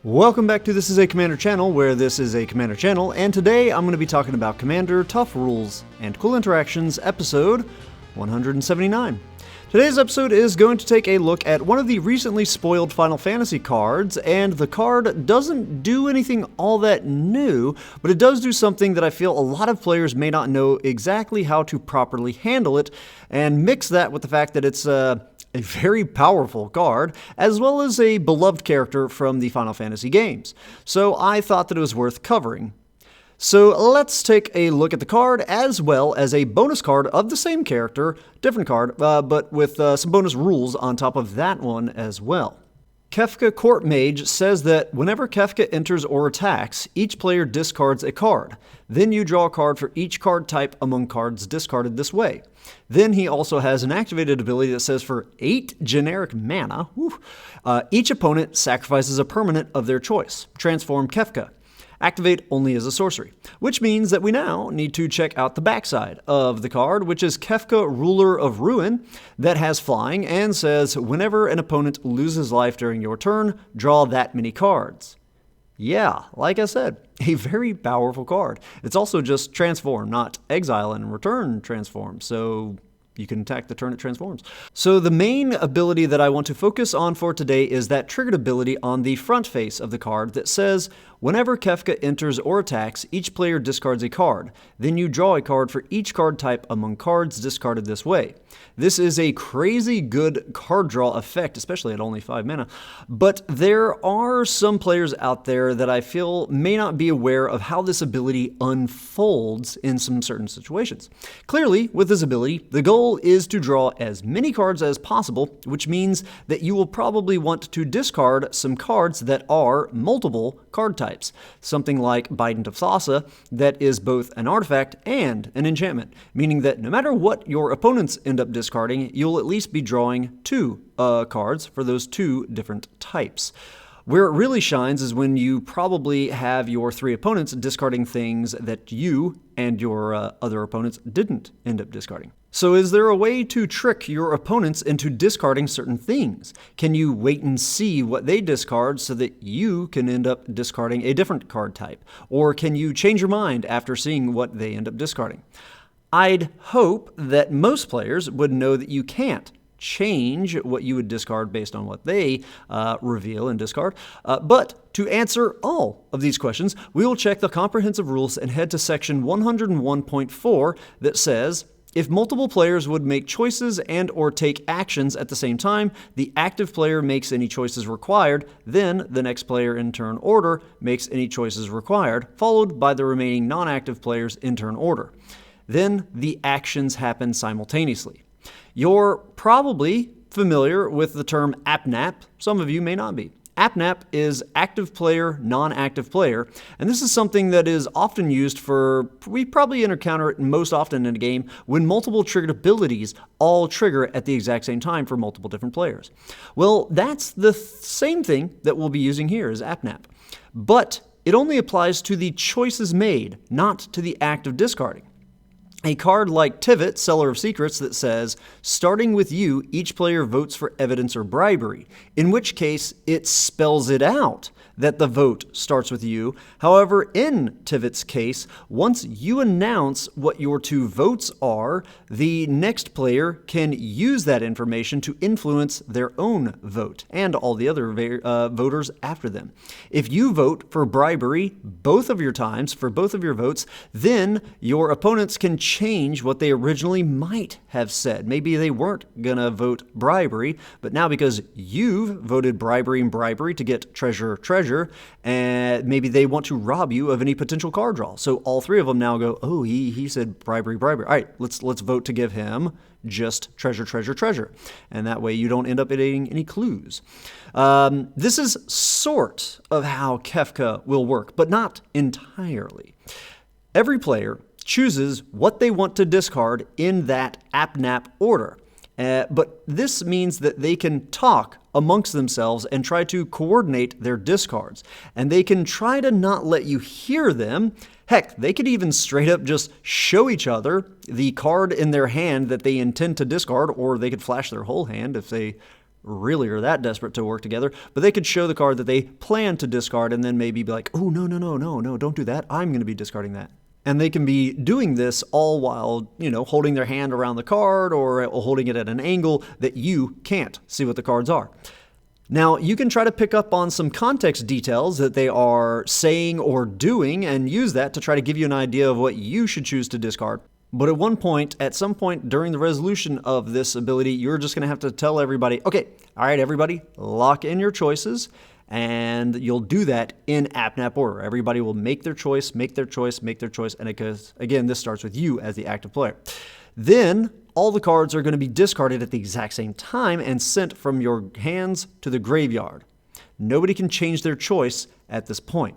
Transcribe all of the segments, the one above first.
Welcome back to This Is a Commander channel, where this is a Commander channel, and today I'm going to be talking about Commander Tough Rules and Cool Interactions episode 179. Today's episode is going to take a look at one of the recently spoiled Final Fantasy cards, and the card doesn't do anything all that new, but it does do something that I feel a lot of players may not know exactly how to properly handle it, and mix that with the fact that it's a very powerful card, as well as a beloved character from the Final Fantasy games. So I thought that it was worth covering. So let's take a look at the card, as well as a bonus card of the same character, different card, but with some bonus rules on top of that one as well. Kefka Court Mage says that whenever Kefka enters or attacks, each player discards a card. Then you draw a card for each card type among cards discarded this way. Then he also has an activated ability that says for 8 generic mana, each opponent sacrifices a permanent of their choice. Transform Kefka. Activate only as a sorcery, which means that we now need to check out the backside of the card, which is Kefka, Ruler of Ruin, that has flying and says, whenever an opponent loses life during your turn, draw that many cards. Yeah, like I said, a very powerful card. It's also just transform, not exile and return transform, so you can attack the turn it transforms. So the main ability that I want to focus on for today is that triggered ability on the front face of the card that says, whenever Kefka enters or attacks, each player discards a card. Then you draw a card for each card type among cards discarded this way. This is a crazy good card draw effect, especially at only 5 mana. But there are some players out there that I feel may not be aware of how this ability unfolds in some certain situations. Clearly, with this ability, the goal is to draw as many cards as possible, which means that you will probably want to discard some cards that are multiple card types. Something like Bident of Thassa that is both an artifact and an enchantment, meaning that no matter what your opponents end up discarding, you'll at least be drawing 2 cards for those 2 different types. Where it really shines is when you probably have your 3 opponents discarding things that you and your other opponents didn't end up discarding. So is there a way to trick your opponents into discarding certain things? Can you wait and see what they discard so that you can end up discarding a different card type? Or can you change your mind after seeing what they end up discarding? I'd hope that most players would know that you can't change what you would discard based on what they reveal and discard. But to answer all of these questions, we will check the comprehensive rules and head to section 101.4 that says, if multiple players would make choices and or take actions at the same time, the active player makes any choices required, then the next player in turn order makes any choices required, followed by the remaining non-active players in turn order. Then the actions happen simultaneously. You're probably familiar with the term AppNap. Some of you may not be. AppNap is active player, non-active player, and this is something that is often used for, we probably encounter it most often in a game, when multiple triggered abilities all trigger at the exact same time for multiple different players. Well, that's the same thing that we'll be using here as AppNap, but it only applies to the choices made, not to the act of discarding. A card like Tivit, Seller of Secrets, that says, starting with you, each player votes for evidence or bribery, in which case it spells it out that the vote starts with you. However, in Tivit's case, once you announce what your 2 votes are, the next player can use that information to influence their own vote and all the other voters after them. If you vote for bribery both of your times for both of your votes, then your opponents can change what they originally might have said. Maybe they weren't gonna vote bribery, but now because you've voted bribery and bribery to get treasure, and maybe they want to rob you of any potential card draw. So all 3 of them now go, oh, he said bribery. All right, let's vote to give him just treasure. And that way you don't end up getting any clues. This is sort of how Kefka will work, but not entirely. Every player chooses what they want to discard in that AppNap order. But this means that they can talk amongst themselves and try to coordinate their discards. And they can try to not let you hear them. Heck, they could even straight up just show each other the card in their hand that they intend to discard, or they could flash their whole hand if they really are that desperate to work together, but they could show the card that they plan to discard and then maybe be like, oh, no, don't do that. I'm going to be discarding that. And they can be doing this all while, holding their hand around the card or holding it at an angle that you can't see what the cards are. Now, you can try to pick up on some context details that they are saying or doing and use that to try to give you an idea of what you should choose to discard. But at some point during the resolution of this ability, you're just going to have to tell everybody, okay, all right, everybody, lock in your choices, and you'll do that in app-nap order. Everybody will make their choice, and again, this starts with you as the active player. Then, all the cards are going to be discarded at the exact same time and sent from your hands to the graveyard. Nobody can change their choice at this point.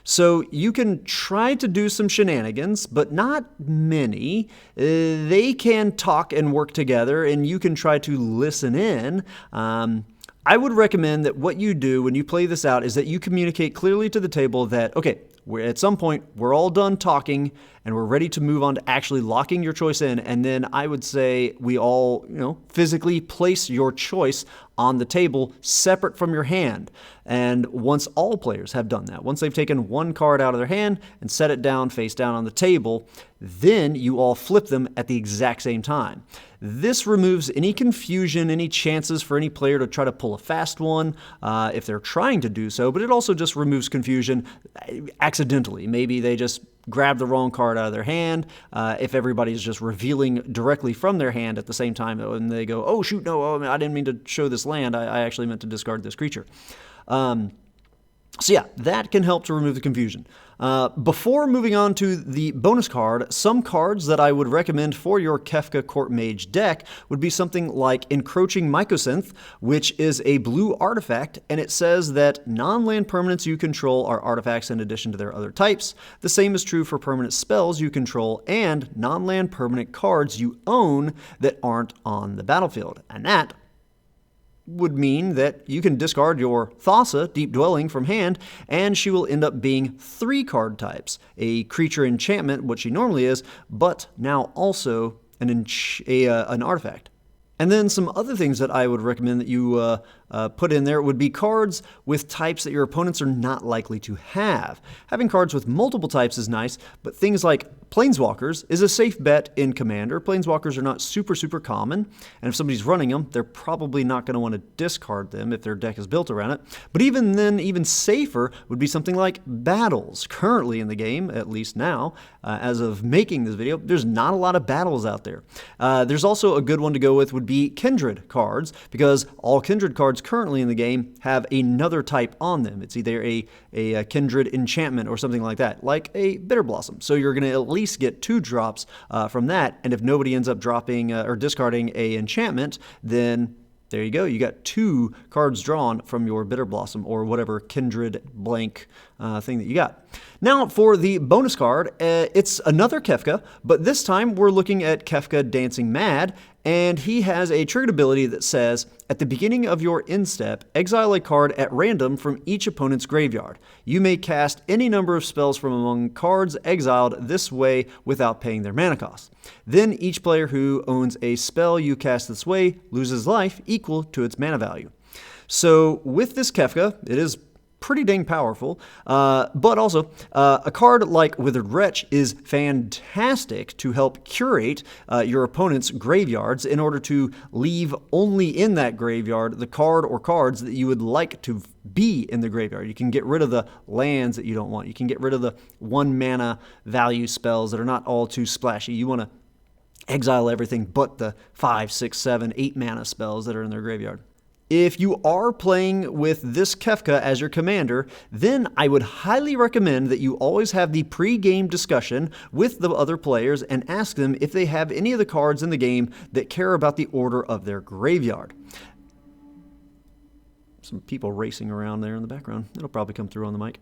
So you can try to do some shenanigans, but not many. They can talk and work together, and you can try to listen in. I would recommend that what you do when you play this out is that you communicate clearly to the table that, okay, at some point, we're all done talking and we're ready to move on to actually locking your choice in. And then I would say we all, physically place your choice on the table separate from your hand. And once all players have done that, once they've taken one card out of their hand and set it down face down on the table, then you all flip them at the exact same time. This removes any confusion, any chances for any player to try to pull a fast one if they're trying to do so, but it also just removes confusion accidentally. Maybe they just grab the wrong card out of their hand. If everybody's just revealing directly from their hand at the same time, and they go, oh, shoot, no, I didn't mean to show this land. I actually meant to discard this creature. So yeah, that can help to remove the confusion. Before moving on to the bonus card, some cards that I would recommend for your Kefka Court Mage deck would be something like Encroaching Mycosynth, which is a blue artifact, and it says that non-land permanents you control are artifacts in addition to their other types. The same is true for permanent spells you control and non-land permanent cards you own that aren't on the battlefield. And that would mean that you can discard your Thassa, Deep Dwelling, from hand, and she will end up being 3 card types. A creature enchantment, what she normally is, but now also an artifact. And then some other things that I would recommend that you put in there would be cards with types that your opponents are not likely to have. Having cards with multiple types is nice, but things like Planeswalkers is a safe bet in Commander. Planeswalkers are not super common, and if somebody's running them, they're probably not going to want to discard them if their deck is built around it. But even then, even safer would be something like Battles. Currently in the game, at least now, as of making this video, there's not a lot of Battles out there. There's also a good one to go with would be Kindred cards, because all Kindred cards currently in the game have another type on them. It's either a Kindred enchantment or something like that, like a Bitter Blossom. So you're going to at least get 2 drops from that, and if nobody ends up dropping or discarding a enchantment, then there you go. You got 2 cards drawn from your Bitter Blossom or whatever Kindred blank thing that you got. Now for the bonus card, it's another Kefka, but this time we're looking at Kefka Dancing Mad, and he has a triggered ability that says, at the beginning of your end step, exile a card at random from each opponent's graveyard. You may cast any number of spells from among cards exiled this way without paying their mana cost. Then each player who owns a spell you cast this way loses life equal to its mana value. So with this Kefka, it is pretty dang powerful, but also a card like Withered Wretch is fantastic to help curate your opponent's graveyards in order to leave only in that graveyard the card or cards that you would like to be in the graveyard. You can get rid of the lands that you don't want. You can get rid of the 1 mana value spells that are not all too splashy. You want to exile everything but the 5, 6, 7, 8 mana spells that are in their graveyard. If you are playing with this Kefka as your commander, then I would highly recommend that you always have the pre-game discussion with the other players and ask them if they have any of the cards in the game that care about the order of their graveyard. Some people racing around there in the background. It'll probably come through on the mic.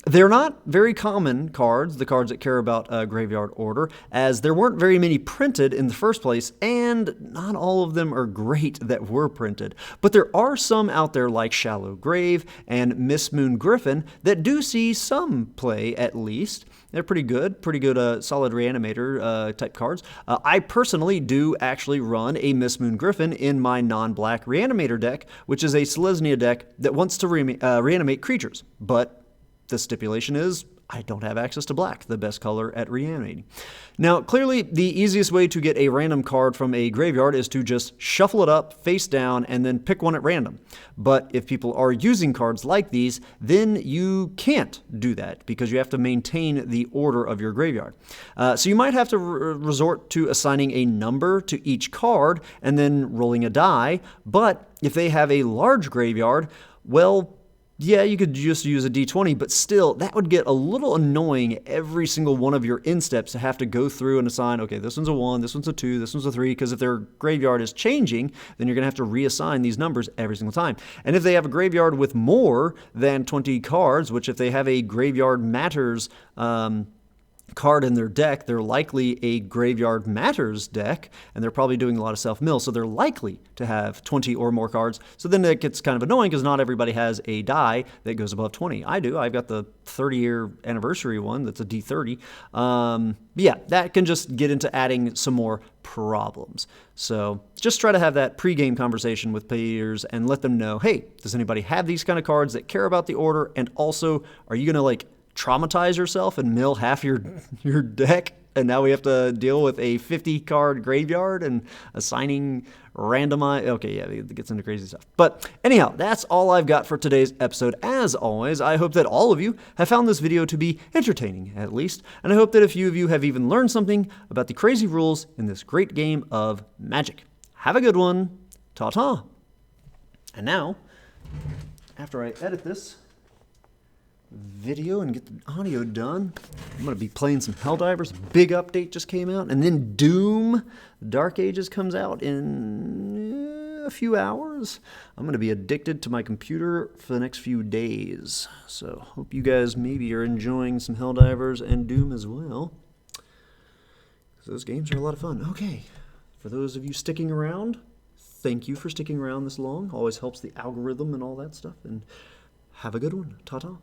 They're not very common cards, the cards that care about graveyard order, as there weren't very many printed in the first place, and not all of them are great that were printed. But there are some out there like Shallow Grave and Miss Moon Griffin that do see some play at least. They're pretty good solid reanimator type cards. I personally do actually run a Miss Moon Griffin in my non-black reanimator deck, which is a Selesnya deck that wants to reanimate creatures, but the stipulation is I don't have access to black, the best color at reanimating. Now, clearly, the easiest way to get a random card from a graveyard is to just shuffle it up, face down, and then pick one at random. But if people are using cards like these, then you can't do that because you have to maintain the order of your graveyard. So you might have to resort to assigning a number to each card and then rolling a die. But if they have a large graveyard, well, yeah, you could just use a d20, but still, that would get a little annoying every single one of your insteps to have to go through and assign, okay, this one's a 1, this one's a 2, this one's a 3, because if their graveyard is changing, then you're going to have to reassign these numbers every single time. And if they have a graveyard with more than 20 cards, which if they have a Graveyard Matters card in their deck, they're likely a Graveyard Matters deck, and they're probably doing a lot of self-mill, so they're likely to have 20 or more cards. So then it gets kind of annoying because not everybody has a die that goes above 20. I do. I've got the 30-year anniversary one that's a D30. Yeah, that can just get into adding some more problems. So just try to have that pre-game conversation with players and let them know, hey, does anybody have these kind of cards that care about the order? And also, are you going to traumatize yourself and mill half your deck, and now we have to deal with a 50-card graveyard and assigning randomized. Okay, yeah, it gets into crazy stuff. But anyhow, that's all I've got for today's episode. As always, I hope that all of you have found this video to be entertaining, at least, and I hope that a few of you have even learned something about the crazy rules in this great game of Magic. Have a good one. Ta-ta. And now, after I edit this video and get the audio done, I'm going to be playing some Helldivers. Big update just came out, and then Doom Dark Ages comes out in a few hours. I'm going to be addicted to my computer for the next few days. So hope you guys maybe are enjoying some Helldivers and Doom as well, because those games are a lot of fun. Okay, for those of you sticking around, thank you for sticking around this long. Always helps the algorithm and all that stuff, and have a good one. Ta-ta.